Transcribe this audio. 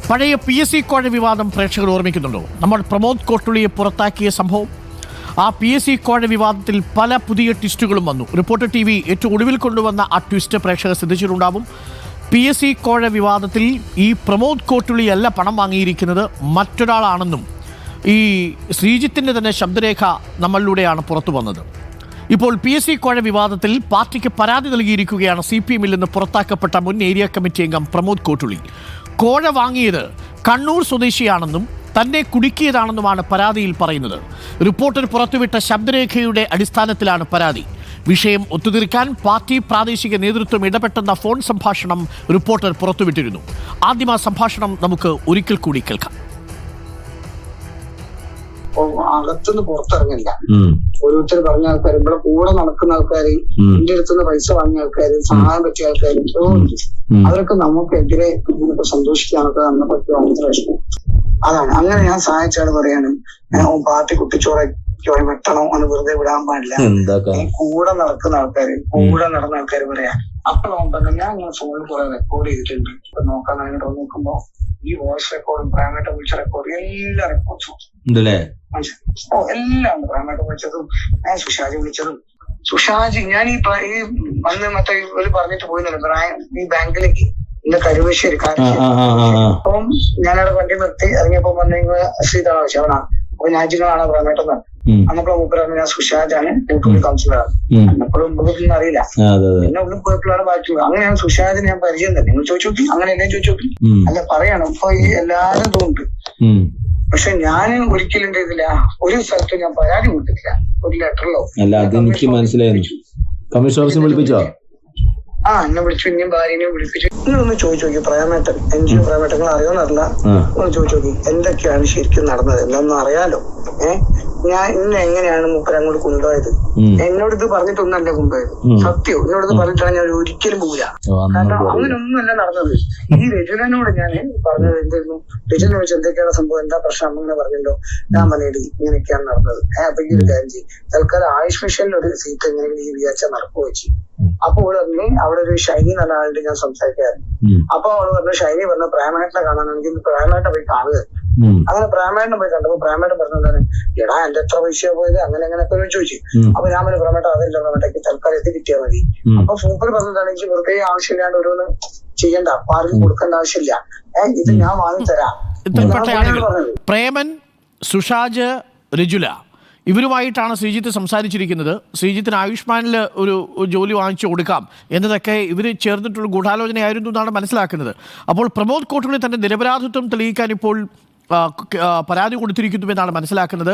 പഴയ PSC കോഴ വിവാദം പ്രേക്ഷകർ ഓർമ്മിക്കുന്നുണ്ടോ? നമ്മൾ പ്രമോദ് കോട്ടുള്ളിയെ പുറത്താക്കിയ സംഭവം. ആ PSC കോഴ വിവാദത്തിൽ പല പുതിയ ട്വിസ്റ്റുകളും വന്നു. റിപ്പോർട്ടർ TV ഏറ്റവും ഒടുവിൽ കൊണ്ടുവന്ന ആ ട്വിസ്റ്റ് പ്രേക്ഷകർ ശ്രദ്ധിച്ചിട്ടുണ്ടാവും. PSC കോഴ വിവാദത്തിൽ ഈ പ്രമോദ് കോട്ടുള്ളിയല്ല പണം വാങ്ങിയിരിക്കുന്നത്, മറ്റൊരാളാണെന്നും ഈ ശ്രീജിത്തിൻ്റെ തന്നെ ശബ്ദരേഖ നമ്മളിലൂടെയാണ് പുറത്തു വന്നത്. ഇപ്പോൾ PSC കോഴ വിവാദത്തിൽ പാർട്ടിക്ക് പരാതി നൽകിയിരിക്കുകയാണ് CPM-ൽ നിന്ന് പുറത്താക്കപ്പെട്ട മുൻ ഏരിയ കമ്മിറ്റി അംഗം പ്രമോദ് കോട്ടുള്ളി. കോഴ വാങ്ങിയത് കണ്ണൂർ സ്വദേശിയാണെന്നും തന്നെ കുടുക്കിയതാണെന്നുമാണ് പരാതിയിൽ പറയുന്നത്. റിപ്പോർട്ടർ പുറത്തുവിട്ട ശബ്ദരേഖയുടെ അടിസ്ഥാനത്തിലാണ് പരാതി. വിഷയം ഒത്തുതീർക്കാൻ പാർട്ടി പ്രാദേശിക നേതൃത്വം ഇടപെട്ടെന്ന ഫോൺ സംഭാഷണം റിപ്പോർട്ടർ പുറത്തുവിട്ടിരുന്നു. ആദ്യം ആ സംഭാഷണം നമുക്ക് ഒരിക്കൽ കൂടി കേൾക്കാം. അകത്തുനിന്ന് പുറത്തിറങ്ങില്ല. ഓരോരുത്തർ പറഞ്ഞ ആൾക്കാർ, ഇവിടെ കൂടെ നടക്കുന്ന ആൾക്കാർ, എന്റെ അടുത്തുനിന്ന് പൈസ വാങ്ങിയ ആൾക്കാർ, സഹായം പറ്റിയ ആൾക്കാർ, അവരൊക്കെ നമുക്കെതിരെ സന്തോഷിക്കാനൊക്കെ നമ്മളെ പറ്റി ഭയങ്കര വിഷമം. അതാണ്. അങ്ങനെ ഞാൻ സഹായിച്ചാണ് പറയാണ്, പാർട്ടി കുട്ടിച്ചോറെ വെട്ടണോ എന്ന് വെറുതെ വിടാൻ പാടില്ല. കൂടെ നടക്കുന്ന ആൾക്കാര്, കൂടെ നടന്ന ആൾക്കാർ പറയാ. അപ്പൊ നോക്കാൻ ഞാൻ ഫോണിൽ കുറെ റെക്കോർഡ് ചെയ്തിട്ടുണ്ട്. ഇപ്പൊ നോക്കാൻ അങ്ങോട്ട് നോക്കുമ്പോ ഈ വോയിസ് റെക്കോർഡും പ്രേമേട്ട വിളിച്ച റെക്കോർഡും എല്ലാ റെക്കോർഡ്സും എല്ലാം ഉണ്ട്. പ്രേമേട്ട വിളിച്ചതും ഞാൻ സുഷാജ് വിളിച്ചതും. സുഷാജ് ഞാൻ ഈ വന്ന് മറ്റേ ഒരു പറഞ്ഞിട്ട് പോയിരുന്നല്ലോ ഈ ബാങ്കിലേക്ക്, ഇന്ന് കരുവശ്ശേരി. അപ്പം ഞാനവിടെ വണ്ടി നിർത്തി ഇറങ്ങിയപ്പോ പറഞ്ഞു ശ്രീതാണ് ആവശ്യമാണ്. അപ്പൊ ഞാൻ ജിങ്ങളാണ് പ്രേമേട്ടൻ. അന്നപ്പോഴും മൂപ്പരാണ് ഞാൻ സുഷാജാണ്, കൂട്ടുകൂടി കൗൺസിലറാണ്. അന്നപ്പോഴും മുഖത്തൊന്നും അറിയില്ല. എന്നെ ഉള്ളിൽ പോയപ്പോഴാണ് ബാക്കിയുള്ളത്. അങ്ങനെയാണ് സുഷാജിന് ഞാൻ പരിചയം തന്നെ. നിങ്ങൾ ചോദിച്ചു നോക്കി, അങ്ങനെ എല്ലാം ചോദിച്ചു നോക്കി. അല്ല പറയണം, ഇപ്പൊ ഈ എല്ലാവരും ഇതുണ്ട്. പക്ഷെ ഞാൻ ഒരിക്കലും എന്ത് ചെയ്തില്ല, ഒരു സ്ഥലത്തും ഞാൻ പരാതി കൊടുത്തിട്ടില്ല, ഒരു ലെറ്ററിലോ. എന്നെ വിളിച്ചു, ഇനിയും ഭാര്യനെയും വിളിപ്പിച്ചു. നിങ്ങളൊന്ന് ചോദിച്ചു നോക്കി, പ്രേമേട്ടൻ NGO പ്രേമേട്ടങ്ങൾ അറിയോന്നറിയില്ല, നിങ്ങൾ ചോദിച്ചു നോക്കി എന്തൊക്കെയാണ് ശരിക്കും നടന്നത് എന്നൊന്നും അറിയാലോ. ഞാൻ ഇന്ന് എങ്ങനെയാണ് മൂപ്പര് അങ്ങോട്ട് കൊണ്ടുപോയത്? എന്നോട് ഇത് പറഞ്ഞിട്ടൊന്നല്ല കൊണ്ടുപോയത്, സത്യം. എന്നോട് ഇത് പറഞ്ഞിട്ടാണ് ഞാൻ ഒരിക്കലും പോവില്ല. കാരണം അങ്ങനെയൊന്നുമല്ല നടന്നത്. ഈ രചനോട് ഞാൻ പറഞ്ഞത് എന്തായിരുന്നു, രചന വെച്ച് എന്തൊക്കെയാണ് സംഭവം, എന്താ പ്രശ്നം അങ്ങനെ പറഞ്ഞല്ലോ. ഞാൻ പറഞ്ഞത് ഇങ്ങനെയൊക്കെയാണ് നടന്നത്. അപ്പൊ ഈ ഒരു കാര്യം ചെയ്യും, തൽക്കാലം ആയുഷ് മിഷനിൽ ഒരു സീറ്റ് എങ്ങനെയെങ്കിലും ഈ വിചാരിച്ച നടക്കു വെച്ച്. അപ്പൊ അവള് പറഞ്ഞു, അവിടെ ഒരു ഷൈനി നല്ല ആളുടെ ഞാൻ സംസാരിക്കായിരുന്നു. അപ്പൊ അവള് പറഞ്ഞു, ഷൈനി പറഞ്ഞ പ്രേമേട്ടനെ കാണാനാണെങ്കിൽ പ്രേമേട്ടനെ പോയി കാണുക. അങ്ങനെ പ്രേമേട്ടനെ പോയി കണ്ടപ്പോ പ്രേമേട്ടൻ പറഞ്ഞതാണ്, എടാ എന്റെ എത്ര പൈസ പോയത്, അങ്ങനെ അങ്ങനെയൊക്കെ ചോദിച്ചു. അപ്പൊ ഞാൻ പറഞ്ഞു, പ്രേമേട്ട അതല്ല, പ്രേമേട്ടയ്ക്ക് തൽക്കാലം എത്തി കിട്ടിയാൽ മതി. അപ്പൊ സൂപ്പർ പറഞ്ഞതാണ്, എനിക്ക് വെറുതെ ആവശ്യമില്ലാണ്ട് ഓരോന്ന് ചെയ്യണ്ട, ആർക്കും കൊടുക്കേണ്ട ആവശ്യമില്ല, ഇത് ഞാൻ വാങ്ങിത്തരാം. പ്രേമൻ, സുഷാജ്, രജുല ഇവരുമായിട്ടാണ് ശ്രീജിത്ത് സംസാരിച്ചിരിക്കുന്നത്. ശ്രീജിത്തിന് ആയുഷ്മാനിൽ ഒരു ജോലി വാങ്ങിച്ചു കൊടുക്കാം എന്നതൊക്കെ ഇവർ ചേർന്നിട്ടുള്ള ഗൂഢാലോചനയായിരുന്നു എന്നാണ് മനസ്സിലാക്കുന്നത്. അപ്പോൾ പ്രമോദ് കോട്ടുള്ളി തന്റെ നിരപരാധിത്വം തെളിയിക്കാൻ ഇപ്പോൾ പരാതി കൊടുത്തിരിക്കുന്നുവെന്നാണ് മനസ്സിലാക്കുന്നത്.